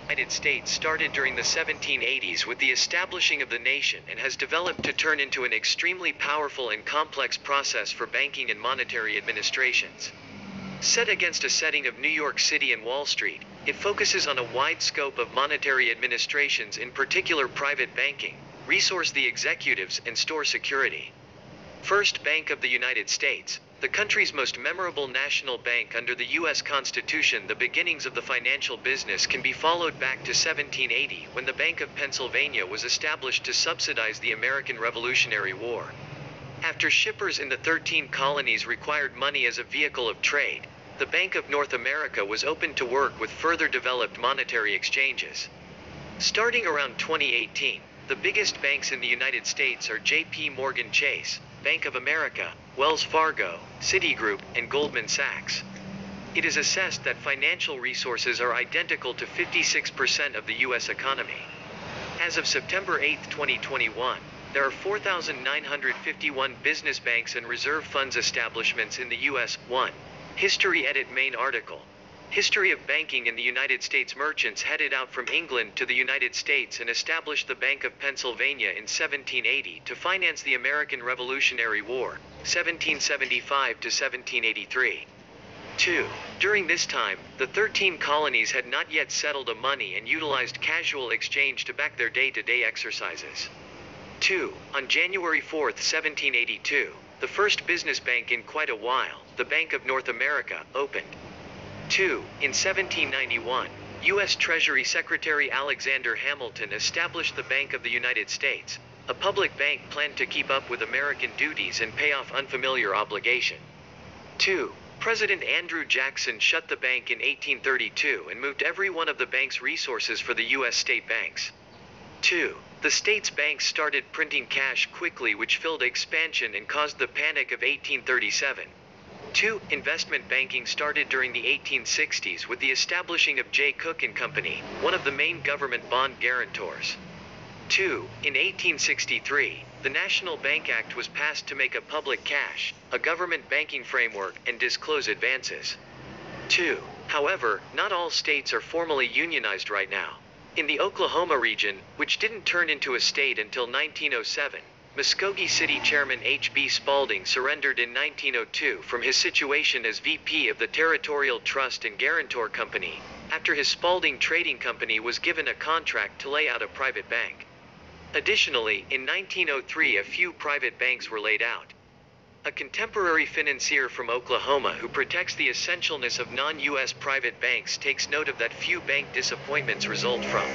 United States started during the 1780s with the establishing of the nation and has developed to turn into an extremely powerful and complex process for banking and monetary administrations. Set against a setting of New York City and Wall Street, it focuses on a wide scope of monetary administrations, in particular private banking, resource the executives, and store security. First Bank of the United States, the country's most memorable national bank under the U.S. Constitution. The beginnings of the financial business can be followed back to 1780, when the Bank of Pennsylvania was established to subsidize the American Revolutionary War. After shippers in the 13 colonies required money as a vehicle of trade, the Bank of North America was opened to work with further developed monetary exchanges. Starting around 2018, the biggest banks in the United States are J.P. Morgan Chase, Bank of America, Wells Fargo, Citigroup, and Goldman Sachs. It is assessed that financial resources are identical to 56% of the U.S. economy. As of September 8, 2021, there are 4,951 business banks and reserve funds establishments in the U.S. 1. History Edit Main article. History of banking in the United States. Merchants headed out from England to the United States and established the Bank of Pennsylvania in 1780 to finance the American Revolutionary War, 1775 to 1783. 2. During this time, the 13 colonies had not yet settled a money and utilized casual exchange to back their day-to-day exercises. 2. On January 4, 1782, the first business bank in quite a while, the Bank of North America, opened. 2. In 1791, U.S. Treasury Secretary Alexander Hamilton established the Bank of the United States, a public bank planned to keep up with American duties and pay off unfamiliar obligation. 2. President Andrew Jackson shut the bank in 1832 and moved every one of the bank's resources for the U.S. state banks. 2. The state's banks started printing cash quickly, which filled expansion and caused the Panic of 1837. 2. Investment banking started during the 1860s with the establishing of J. Cook & Company, one of the main government bond guarantors. 2. In 1863, the National Bank Act was passed to make a public cash, a government banking framework, and disclose advances. 2. However, not all states are formally unionized right now. In the Oklahoma region, which didn't turn into a state until 1907, Muskogee City Chairman H.B. Spalding surrendered in 1902 from his situation as VP of the Territorial Trust and Guarantor Company, after his Spalding Trading Company was given a contract to lay out a private bank. Additionally, in 1903 a few private banks were laid out. A contemporary financier from Oklahoma who protects the essentialness of non-U.S. private banks takes note of that few bank disappointments result from